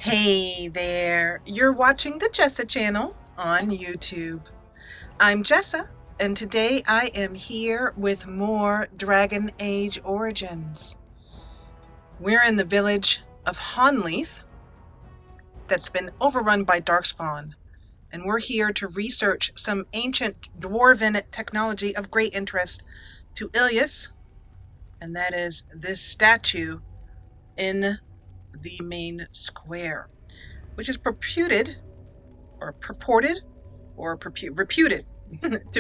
Hey there, you're watching the Jessa Channel on YouTube. I'm Jessa, and today I am here with more Dragon Age Origins. We're in the village of Honnleath that's been overrun by darkspawn, and we're here to research some ancient dwarven technology of great interest to Ilyis, and that is this statue in the main square, which is reputed to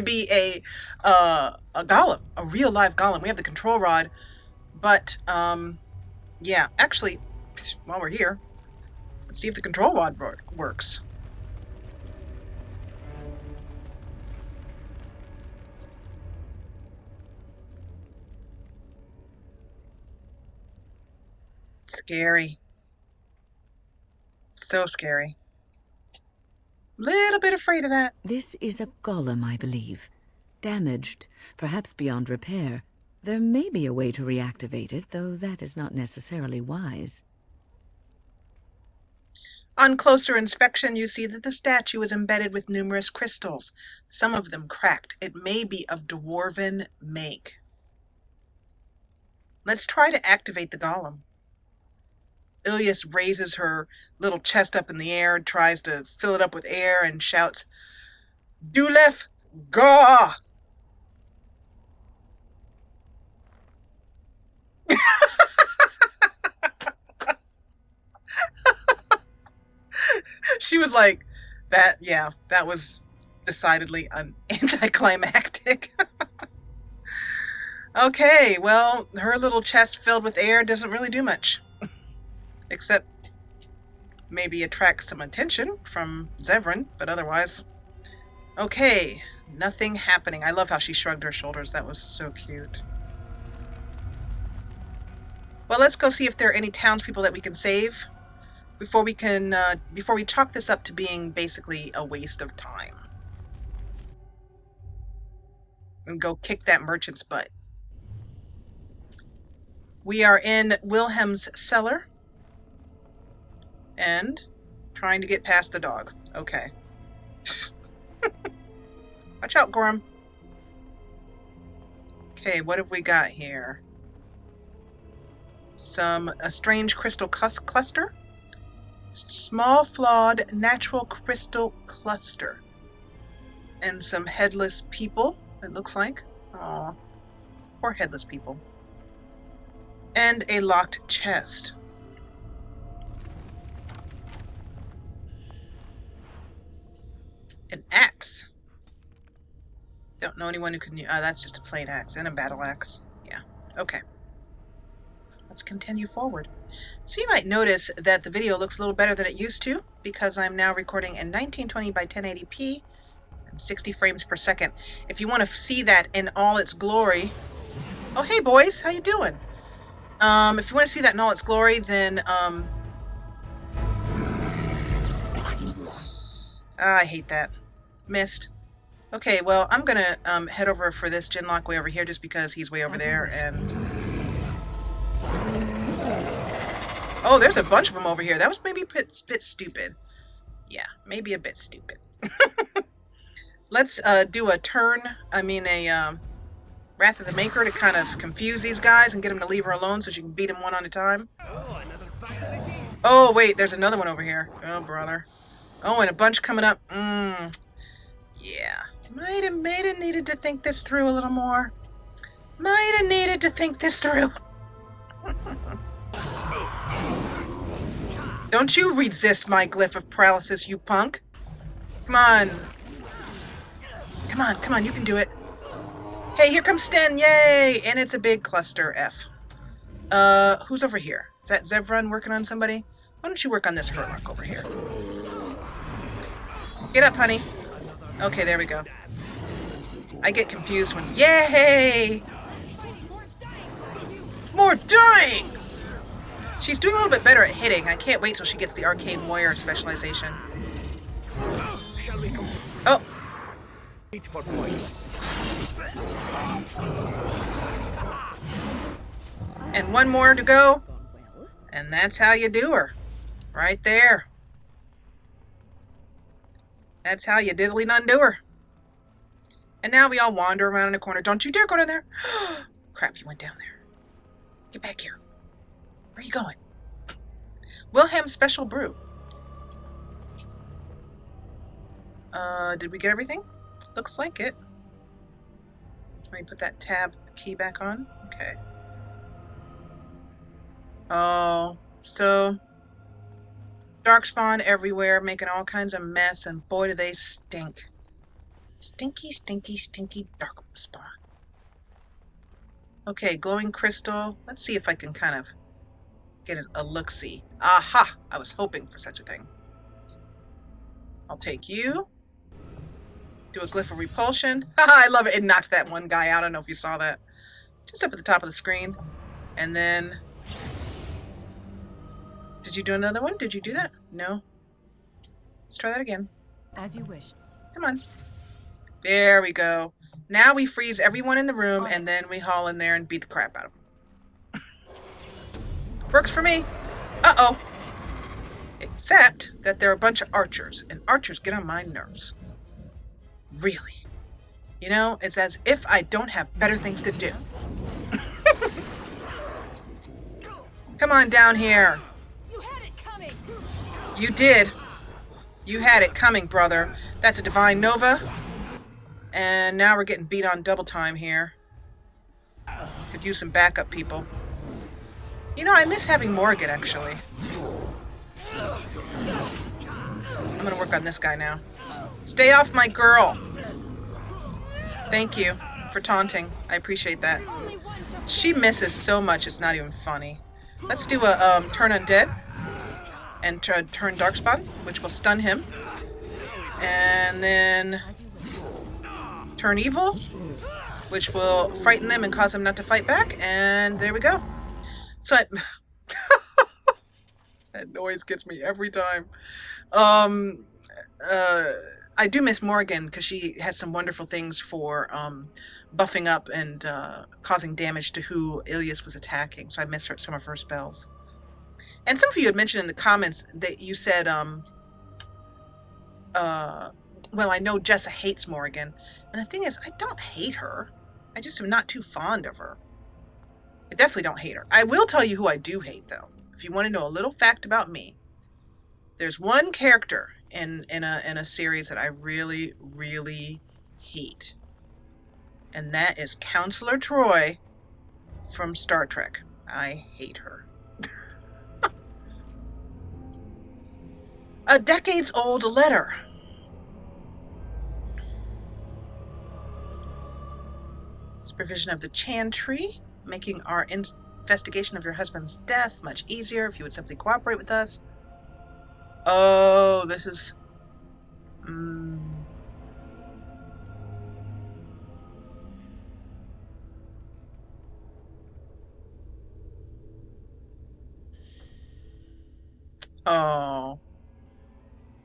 be a golem, a real live golem. We have the control rod, but yeah, actually, while we're here, let's see if the control rod works. Scary. So scary. Little bit afraid of that. This is a golem, I believe. Damaged, perhaps beyond repair. There may be a way to reactivate it, though that is not necessarily wise. On closer inspection, you see that the statue is embedded with numerous crystals, some of them cracked. It may be of dwarven make. Let's try to activate the golem. Ilyis raises her little chest up in the air, tries to fill it up with air, and shouts, "Dulef Ga!" She was like, that was decidedly anticlimactic. Okay, well, her little chest filled with air doesn't really do much. Except maybe attract some attention from Zevran, but otherwise. Okay, nothing happening. I love how she shrugged her shoulders. That was so cute. Well, let's go see if there are any townspeople that we can save before we chalk this up to being basically a waste of time. And go kick that merchant's butt. We are in Wilhelm's cellar. And trying to get past the dog. Okay. Watch out, Gorham. Okay, what have we got here? A strange crystal cluster. Small flawed natural crystal cluster. And some headless people, it looks like. Aw. Poor headless people. And a locked chest. An axe. Don't know anyone who can use... that's just a plain axe and a battle axe. Yeah, okay. Let's continue forward. So you might notice that the video looks a little better than it used to, because I'm now recording in 1920 by 1080p and 60 frames per second. If you want to see that in all its glory... Oh, hey boys, how you doing? If you want to see that in all its glory, then I hate that. Missed. Okay, well, I'm gonna head over for this Genlock way over here just because he's way over there, and... Oh, there's a bunch of them over here. That was maybe a bit stupid. Yeah, maybe a bit stupid. Let's do a Wrath of the Maker to kind of confuse these guys and get them to leave her alone so she can beat them one at a time. Oh, wait, there's another one over here. Oh, brother. Oh, and a bunch coming up. Yeah. Might have needed to think this through a little more. Might have needed to think this through. Don't you resist my glyph of paralysis, you punk. Come on. Come on, come on, you can do it. Hey, here comes Sten, yay! And it's a big cluster F. Who's over here? Is that Zevran working on somebody? Why don't you work on this Hurlock over here? Get up, honey. Okay, there we go. I get confused when... Yay! More dying! She's doing a little bit better at hitting. I can't wait till she gets the Arcane Warrior specialization. Oh! And one more to go. And that's how you do her. Right there. That's how you diddly undo her. And now we all wander around in a corner. Don't you dare go down there. Crap, you went down there. Get back here. Where are you going? Wilhelm Special Brew. Did we get everything? Looks like it. Let me put that tab key back on. Okay. Oh, so darkspawn everywhere, making all kinds of mess, and boy do they stink. Stinky, stinky, stinky darkspawn. Okay, glowing crystal. Let's see if I can kind of get a look-see. Aha! I was hoping for such a thing. I'll take you. Do a glyph of repulsion. Haha, I love it. It knocked that one guy out. I don't know if you saw that. Just up at the top of the screen. And then... Did you do another one? Did you do that? No. Let's try that again. As you wish. Come on. There we go. Now we freeze everyone in the room, and then we haul in there and beat the crap out of them. Works for me. Uh-oh. Except that they're a bunch of archers, and archers get on my nerves. Really. You know, it's as if I don't have better things to do. Come on down here. You had it coming. You did. You had it coming, brother. That's a Divine Nova. And now we're getting beat on double time here. Could use some backup people. You know, I miss having Morgan, actually. I'm gonna work on this guy now. Stay off my girl. Thank you for taunting. I appreciate that. She misses so much, it's not even funny. Let's do a turn undead and turn darkspawn, which will stun him. And then turn evil, which will frighten them and cause them not to fight back. And there we go. So that noise gets me every time. I do miss Morgan because she has some wonderful things for buffing up and causing damage to who Ilyis was attacking. So I miss some of her spells. And some of you had mentioned in the comments that you said, well, I know Jessa hates Morgan. And the thing is, I don't hate her. I just am not too fond of her. I definitely don't hate her. I will tell you who I do hate, though. If you want to know a little fact about me, there's one character in a series that I really, really hate. And that is Counselor Troy from Star Trek. I hate her. A decades-old letter. Supervision of the Chantry, making our investigation of your husband's death much easier if you would simply cooperate with us. Oh, this is... Oh.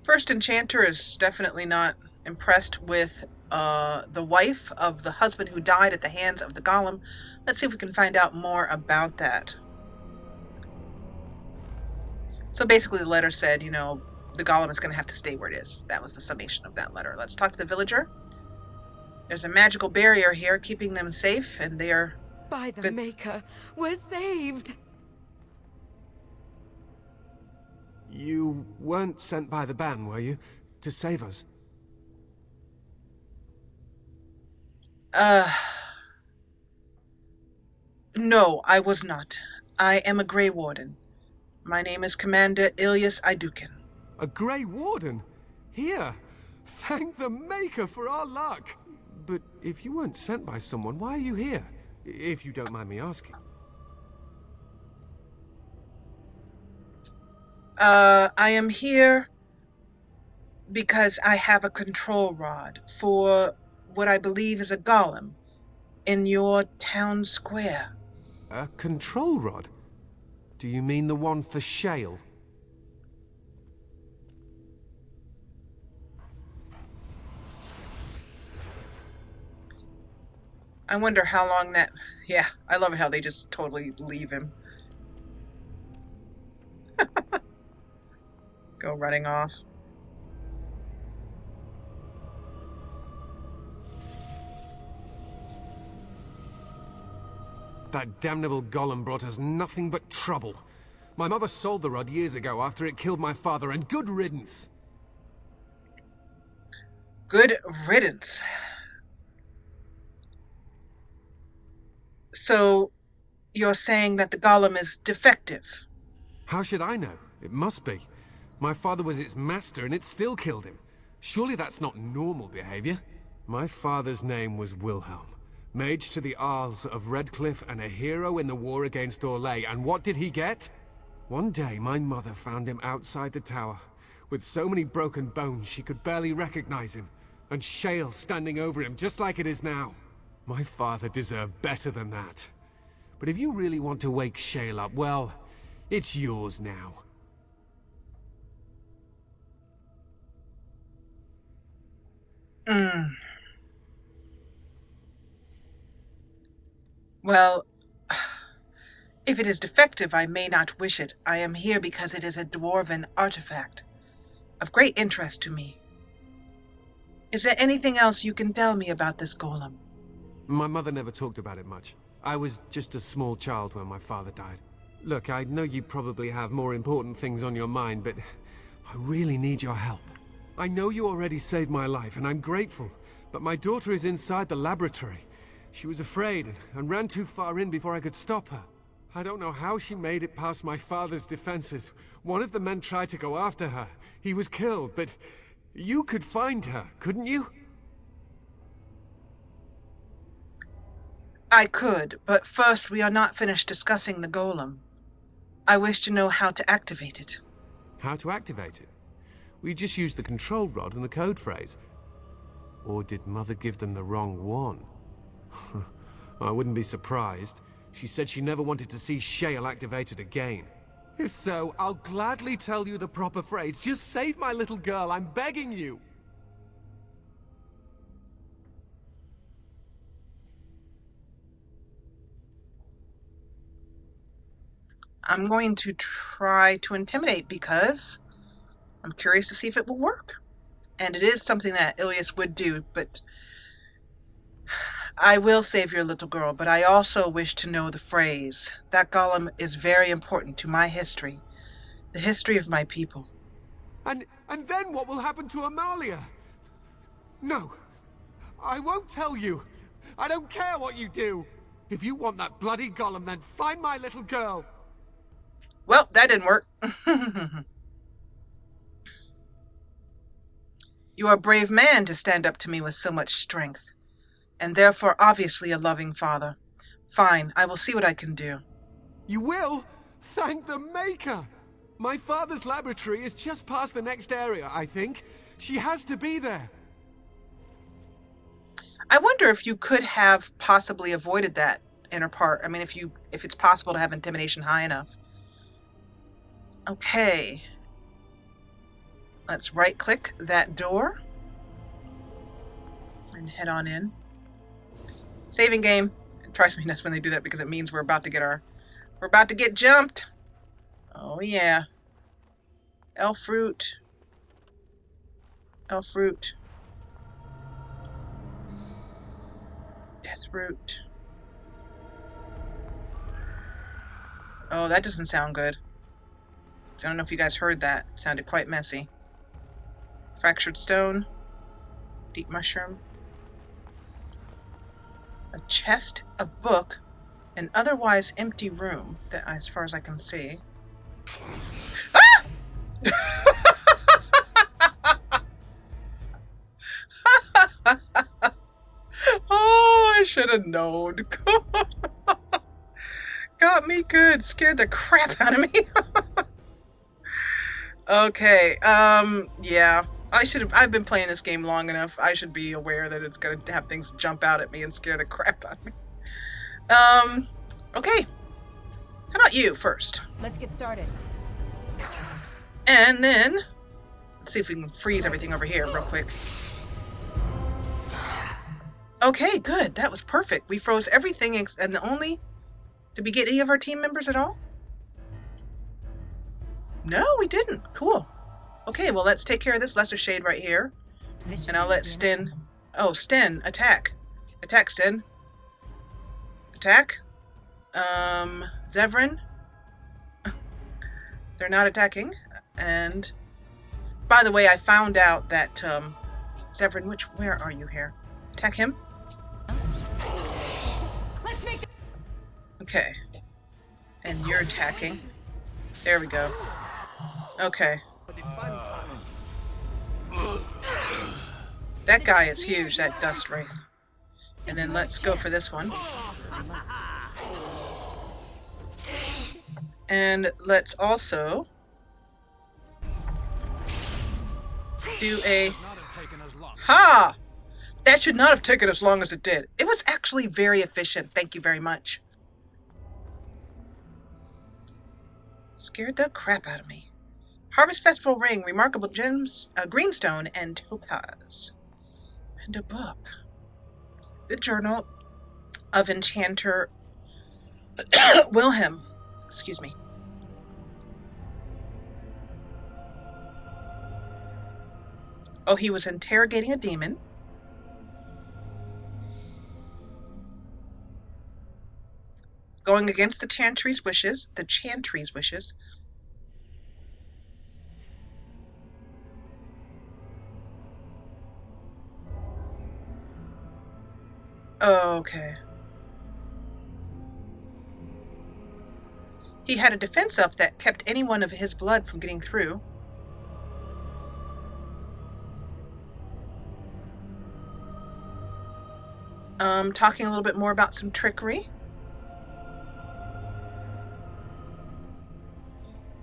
First Enchanter is definitely not impressed with the wife of the husband who died at the hands of the golem. Let's see if we can find out more about that. So basically the letter said, you know, the golem is going to have to stay where it is. That was the summation of that letter. Let's talk to the villager. There's a magical barrier here keeping them safe, and they are... By the Maker, we're saved! You weren't sent by the ban, were you? To save us? No, I was not. I am a Grey Warden. My name is Commander Ilyis Idukin. A Grey Warden? Here! Thank the Maker for our luck! But if you weren't sent by someone, why are you here? If you don't mind me asking. I am here because I have a control rod for what I believe is a golem in your town square. A control rod? Do you mean the one for Shale? I wonder how long that... Yeah, I love it how they just totally leave him. Go running off. That damnable golem brought us nothing but trouble. My mother sold the rod years ago after it killed my father, and good riddance. Good riddance. So, you're saying that the golem is defective? How should I know? It must be. My father was its master, and it still killed him. Surely that's not normal behavior. My father's name was Wilhelm. Mage to the Isles of Redcliffe and a hero in the war against Orlais, and what did he get? One day, my mother found him outside the tower, with so many broken bones she could barely recognize him, and shale standing over him just like it is now. My father deserved better than that. But if you really want to wake Shale up, well, it's yours now. Well, if it is defective, I may not wish it. I am here because it is a dwarven artifact of great interest to me. Is there anything else you can tell me about this golem? My mother never talked about it much. I was just a small child when my father died. Look, I know you probably have more important things on your mind, but I really need your help. I know you already saved my life, and I'm grateful, but my daughter is inside the laboratory. She was afraid and ran too far in before I could stop her. I don't know how she made it past my father's defenses. One of the men tried to go after her. He was killed, but you could find her, couldn't you? I could, but first we are not finished discussing the golem. I wish to know how to activate it. How to activate it? We just used the control rod and the code phrase. Or did Mother give them the wrong one? I wouldn't be surprised. She said she never wanted to see Shale activated again. If so, I'll gladly tell you the proper phrase. Just save my little girl, I'm begging you! I'm going to try to intimidate because I'm curious to see if it will work. And it is something that Ilyis would do, but I will save your little girl, but I also wish to know the phrase. That golem is very important to my history, the history of my people. And then what will happen to Amalia? No, I won't tell you. I don't care what you do. If you want that bloody golem, then find my little girl. Well, that didn't work. You are a brave man to stand up to me with so much strength, and therefore obviously a loving father. Fine, I will see what I can do. You will? Thank the Maker! My father's laboratory is just past the next area, I think. She has to be there. I wonder if you could have possibly avoided that inner part. I mean, if it's possible to have intimidation high enough. Okay. Let's right-click that door and head on in. Saving game. It drives me nuts when they do that because it means we're about to get jumped. Oh yeah. Elf fruit. Elf fruit. Death root. Oh, that doesn't sound good. I don't know if you guys heard that. It sounded quite messy. Fractured stone. Deep mushroom. A chest, a book, an otherwise empty room that, as far as I can see. Ah! Oh, I should have known. Got me good. Scared the crap out of me. Okay, yeah. I've been playing this game long enough. I should be aware that it's gonna have things jump out at me and scare the crap out of me. Okay. How about you first? Let's get started. And then, let's see if we can freeze everything over here real quick. Okay, good. That was perfect. We froze everything, and did we get any of our team members at all? No, we didn't. Cool. Okay, well, let's take care of this lesser shade right here. And I'll let Sten... Oh, Sten, attack. Attack, Sten. Attack. Zevran. They're not attacking. And... By the way, I found out that, Zevran, where are you here? Attack him. Okay. And you're attacking. There we go. Okay. That guy is huge, that Dust Wraith. And then let's go for this one. And let's also do a... Ha! That should not have taken as long as it did. It was actually very efficient. Thank you very much. Scared the crap out of me. Harvest Festival Ring, remarkable gems, greenstone, and topaz. And a book. The Journal of Enchanter Wilhelm. Excuse me. Oh, he was interrogating a demon. Going against the Chantry's wishes. The Chantry's wishes. Okay. He had a defense up that kept anyone of his blood from getting through. Talking a little bit more about some trickery.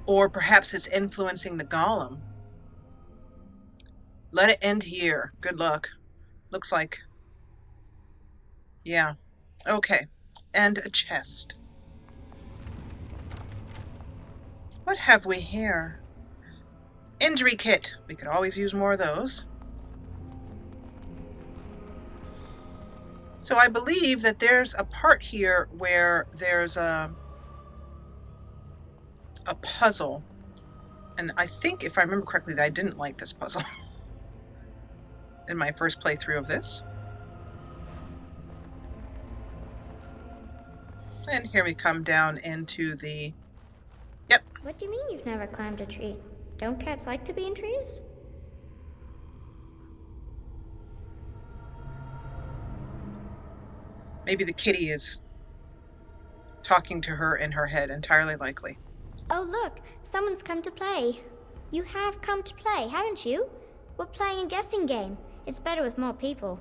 Or perhaps it's influencing the golem. Let it end here. Good luck. Looks like... Yeah. Okay. And a chest. What have we here? Injury kit. We could always use more of those. So I believe that there's a part here where there's a puzzle. And I think, if I remember correctly, that I didn't like this puzzle in my first playthrough of this. And here we come down into the... Yep. What do you mean you've never climbed a tree? Don't cats like to be in trees? Maybe the kitty is talking to her in her head, entirely likely. Oh look, someone's come to play. You have come to play, haven't you? We're playing a guessing game. It's better with more people.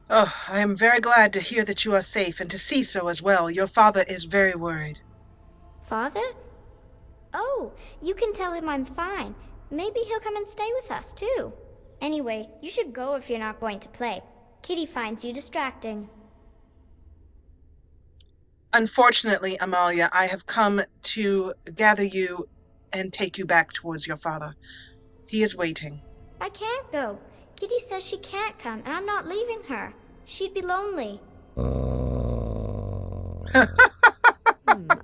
Oh, I am very glad to hear that you are safe, and to see so as well. Your father is very worried. Father? Oh, you can tell him I'm fine. Maybe he'll come and stay with us, too. Anyway, you should go if you're not going to play. Kitty finds you distracting. Unfortunately, Amalia, I have come to gather you and take you back towards your father. He is waiting. I can't go. Kitty says she can't come, and I'm not leaving her. She'd be lonely.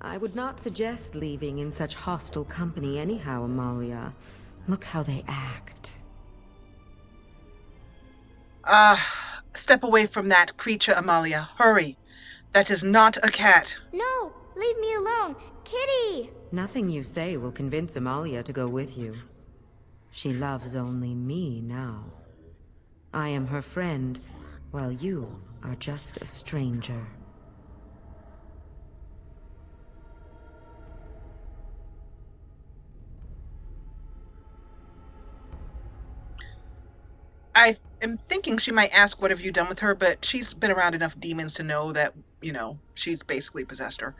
I would not suggest leaving in such hostile company anyhow, Amalia. Look how they act. Step away from that creature, Amalia. Hurry. That is not a cat. No, leave me alone. Kitty! Nothing you say will convince Amalia to go with you. She loves only me now. I am her friend, while you are just a stranger. I am thinking she might ask, what have you done with her? But she's been around enough demons to know that, you know, she's basically possessed her.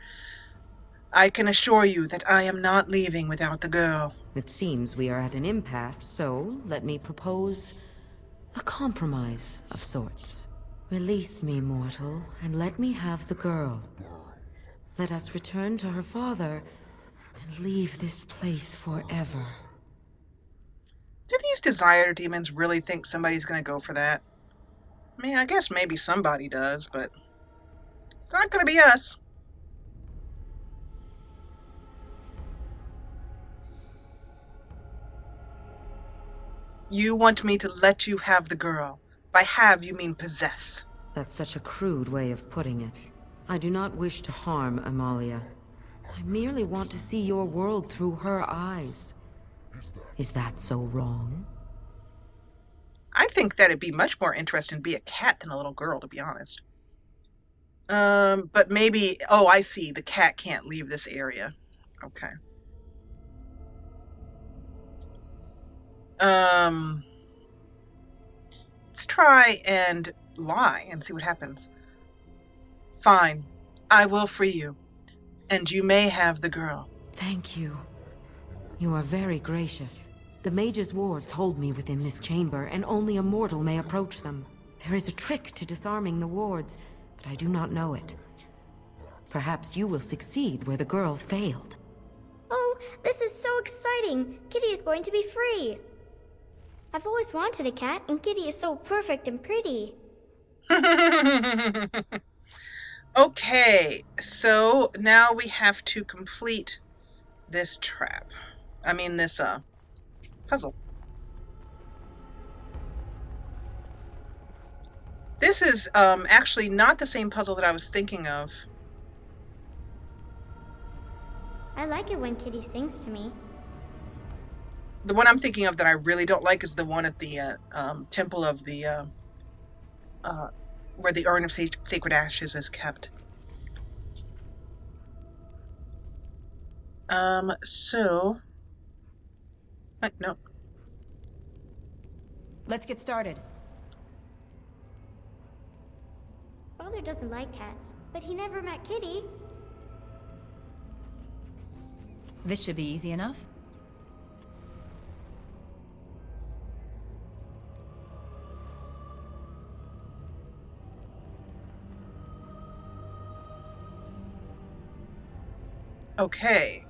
I can assure you that I am not leaving without the girl. It seems we are at an impasse, so let me propose a compromise of sorts. Release me, mortal, and let me have the girl. Let us return to her father and leave this place forever. Do these desire demons really think somebody's going to go for that? I mean, I guess maybe somebody does, but it's not going to be us. You want me to let you have the girl. By have, you mean possess. That's such a crude way of putting it. I do not wish to harm Amalia. I merely want to see your world through her eyes. Is that so wrong? I think that it'd be much more interesting to be a cat than a little girl, to be honest. But maybe... Oh, I see. The cat can't leave this area. Okay. Let's try and lie and see what happens. Fine. I will free you. And you may have the girl. Thank you. You are very gracious. The mage's wards hold me within this chamber, and only a mortal may approach them. There is a trick to disarming the wards, but I do not know it. Perhaps you will succeed where the girl failed. Oh, this is so exciting! Kitty is going to be free! I've always wanted a cat, and Kitty is so perfect and pretty. Okay, so now we have to complete this trap. I mean, this, puzzle. This is, actually not the same puzzle that I was thinking of. I like it when Kitty sings to me. The one I'm thinking of that I really don't like is the one at the, temple of the, where the urn of sacred ashes is kept. So... Wait, no. Let's get started. Father doesn't like cats, but he never met Kitty. This should be easy enough. Okay.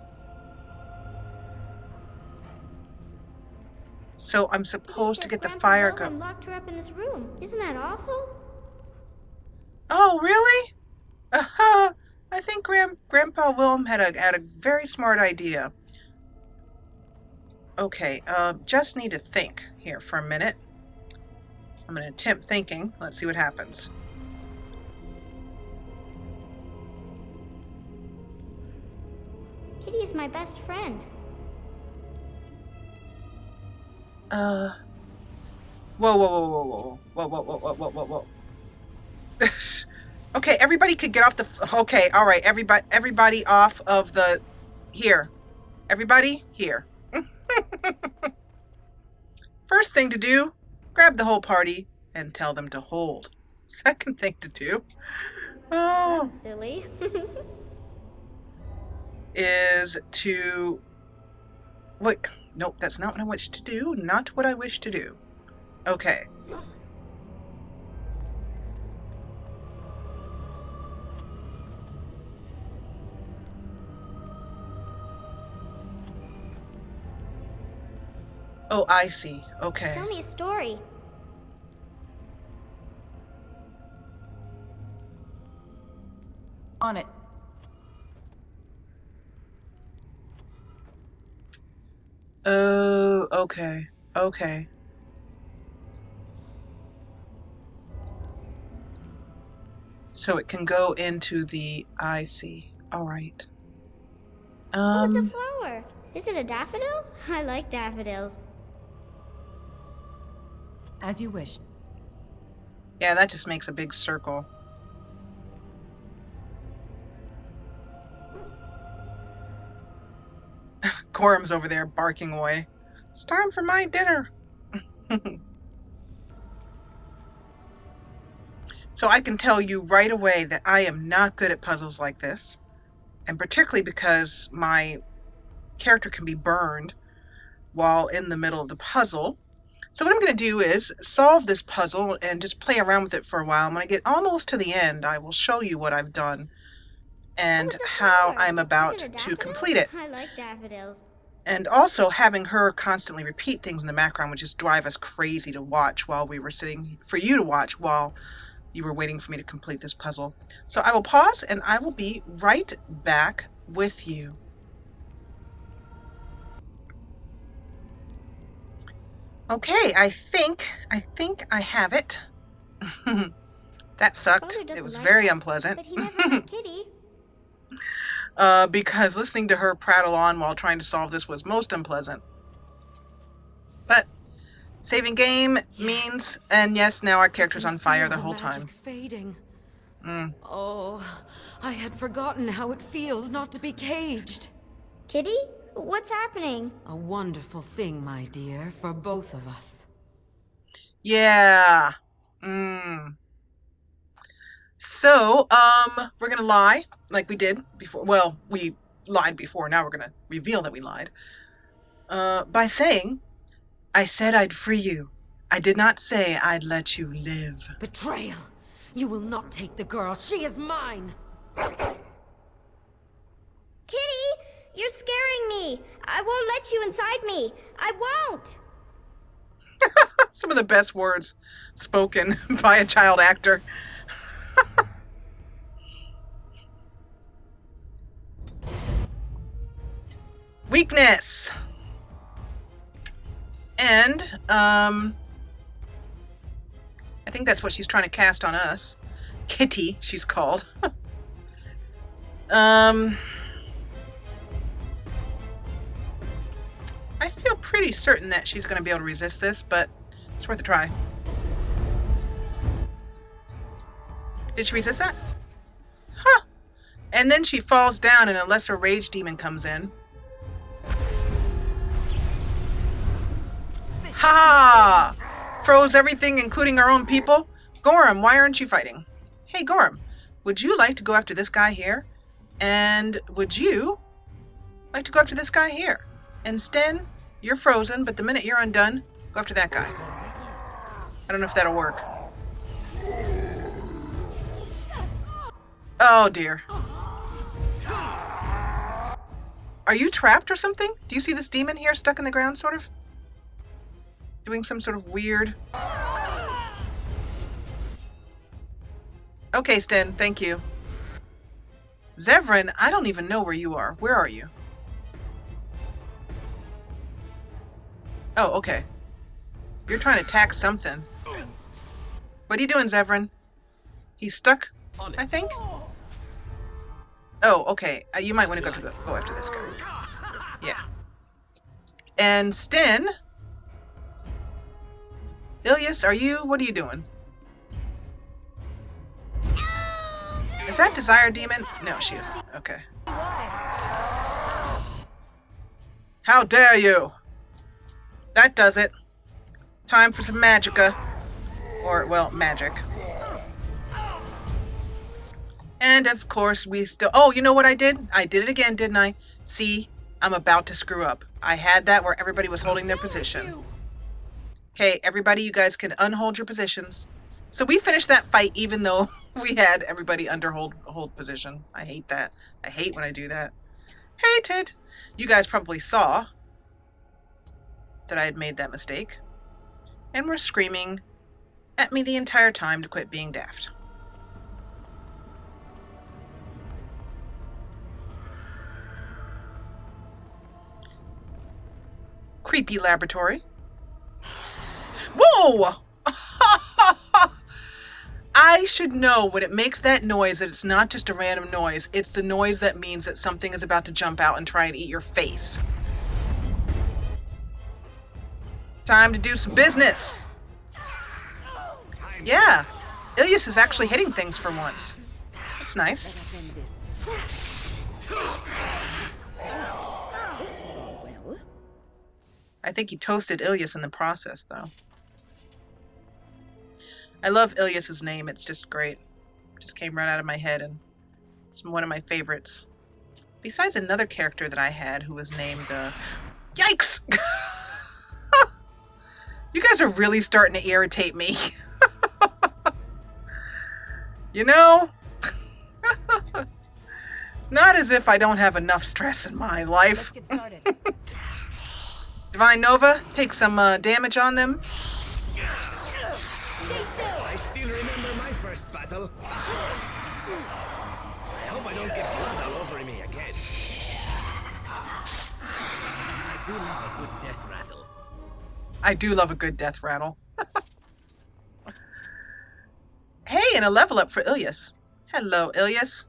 So I'm supposed to get the fire go. Wilhelm locked her up in this room. Isn't that awful? Oh, really? I think Grandpa Wilhelm had a very smart idea. Okay, just need to think here for a minute. I'm going to attempt thinking. Let's see what happens. Kitty is my best friend. Whoa, whoa, whoa, whoa, whoa, whoa, whoa, whoa, whoa, whoa, whoa. Okay, everybody could get off the... Okay, all right, everybody off of the... Here. Everybody, here. First thing to do, grab the whole party and tell them to hold. Second thing to do... Oh... Silly. is to... Wait, nope, that's not what I wish to do. Not what I wish to do. Okay. Oh, I see. Okay. Tell me a story. On it. Oh, okay. Okay. So it can go into the... I see. All right. Oh, it's a flower. Is it a daffodil? I like daffodils. As you wish. Yeah, that just makes a big circle. Gorham's over there barking away. It's time for my dinner. So I can tell you right away that I am not good at puzzles like this. And particularly because my character can be burned while in the middle of the puzzle. So what I'm going to do is solve this puzzle and just play around with it for a while. When I get almost to the end, I will show you what I've done and how I'm about to complete it. I like daffodils. And also having her constantly repeat things in the background would just drive us crazy to watch while we were sitting, for you to watch while you were waiting for me to complete this puzzle. So I will pause and I will be right back with you. Okay, I think I have it. That sucked. Father doesn't It was like very us, unpleasant. But he never hurt Kitty. Because listening to her prattle on while trying to solve this was most unpleasant. But saving game means, and yes, now our character's on fire the whole time. Fading. Mm. Oh, I had forgotten how it feels not to be caged. Kitty? What's happening? A wonderful thing, my dear, for both of us. Yeah. So, we're gonna lie, like we did before. Well, we lied before, now we're gonna reveal that we lied. By saying, I said I'd free you. I did not say I'd let you live. Betrayal! You will not take the girl. She is mine! Kitty! You're scaring me! I won't let you inside me! I won't! Some of the best words spoken by a child actor. Weakness! And, I think that's what she's trying to cast on us. Kitty, she's called. I feel pretty certain that she's going to be able to resist this, but it's worth a try. Did she resist that? Huh. And then she falls down and a lesser rage demon comes in. Ha! Froze everything, including our own people. Gorham, why aren't you fighting? Hey, Gorham, would you like to go after this guy here? And would you like to go after this guy here? And Sten, you're frozen, but the minute you're undone, go after that guy. I don't know if that'll work. Oh, dear. Are you trapped or something? Do you see this demon here stuck in the ground, sort of? Doing some sort of weird... Okay, Sten, thank you. Zevran, I don't even know where you are. Where are you? Oh, okay. You're trying to attack something. What are you doing, Zevran? He's stuck, I think? Oh, okay. You might want to go after this guy. Yeah. And Sten... Ilyis, what are you doing? Is that Desire Demon? No, she isn't. Okay. How dare you! That does it. Time for some magicka. Or, well, magic. And, of course, we still... Oh, you know what I did? I did it again, didn't I? See, I'm about to screw up. I had that where everybody was holding their position. Okay, everybody, you guys can unhold your positions. So we finished that fight even though we had everybody under hold position. I hate that. I hate when I do that. Hate it. You guys probably saw that I had made that mistake. And were screaming at me the entire time to quit being daft. Creepy laboratory. Whoa! I should know when it makes that noise that it's not just a random noise. It's the noise that means that something is about to jump out and try and eat your face. Time to do some business. Yeah, Ilyis is actually hitting things for once. That's nice. I think he toasted Ilyis in the process, though. I love Ilyis's name. It's just great. Just came right out of my head, and it's one of my favorites. Besides another character that I had who was named, Yikes! You guys are really starting to irritate me. You know? It's not as if I don't have enough stress in my life. Let's get started. Divine Nova, take some damage on them. I still remember my first battle. I hope I don't get blood all over me again. I do love a good death rattle. I do love a good death rattle. Hey, and a level up for Ilyis. Hello, Ilyis.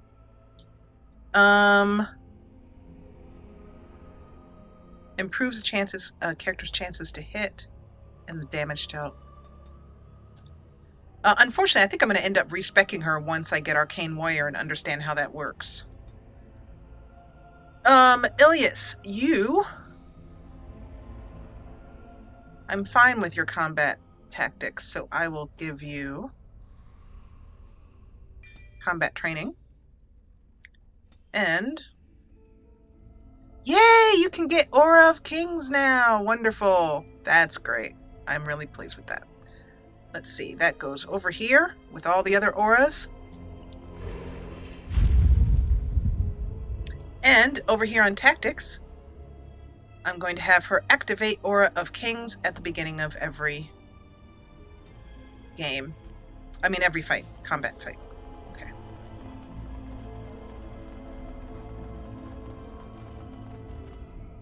Improves the chances, character's chances to hit and the damage dealt. Unfortunately, I think I'm going to end up respecking her once I get Arcane Warrior and understand how that works. Ilyis, you... I'm fine with your combat tactics, so I will give you combat training. And... yay! You can get Aura of Kings now! Wonderful! That's great. I'm really pleased with that. Let's see, that goes over here with all the other auras. And over here on Tactics, I'm going to have her activate Aura of Kings at the beginning of every game. I mean, every fight. Combat fight. Okay.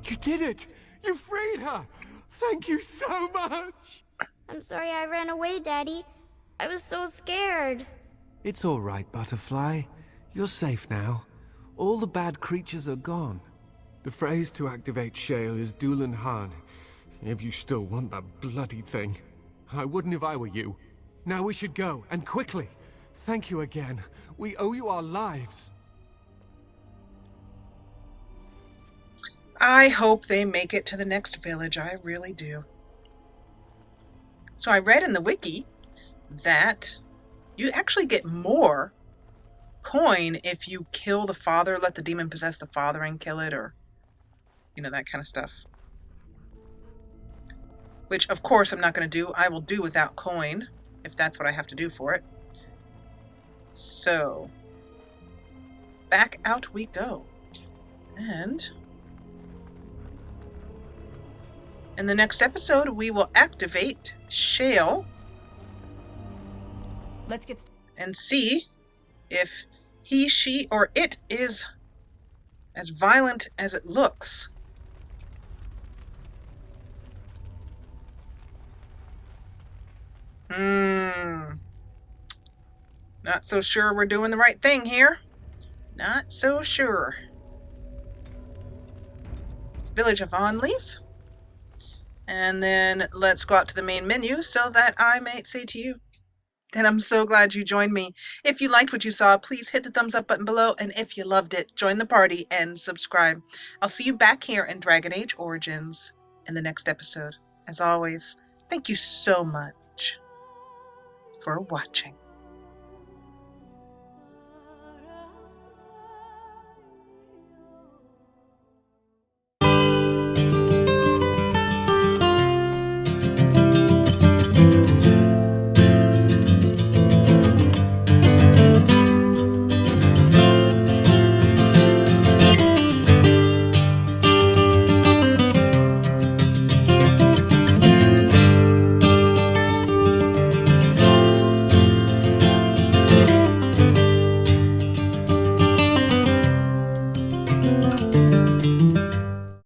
You did it! You freed her! Thank you so much! I'm sorry I ran away, Daddy. I was so scared. It's all right, Butterfly. You're safe now. All the bad creatures are gone. The phrase to activate Shale is Dulan Han, if you still want that bloody thing. I wouldn't if I were you. Now we should go, and quickly. Thank you again. We owe you our lives. I hope they make it to the next village. I really do. So I read in the wiki that you actually get more coin if you kill the father, let the demon possess the father and kill it, or, you know, that kind of stuff. Which, of course, I'm not going to do. I will do without coin, if that's what I have to do for it. So, back out we go. And in the next episode, we will activate Shale. Let's get and see if he, she, or it is as violent as it looks. Not so sure we're doing the right thing here. Not so sure. Village of Honnleath. And then let's go out to the main menu so that I may say to you, and I'm so glad you joined me. If you liked what you saw, please hit the thumbs up button below. And if you loved it, join the party and subscribe. I'll see you back here in Dragon Age Origins in the next episode. As always, thank you so much for watching.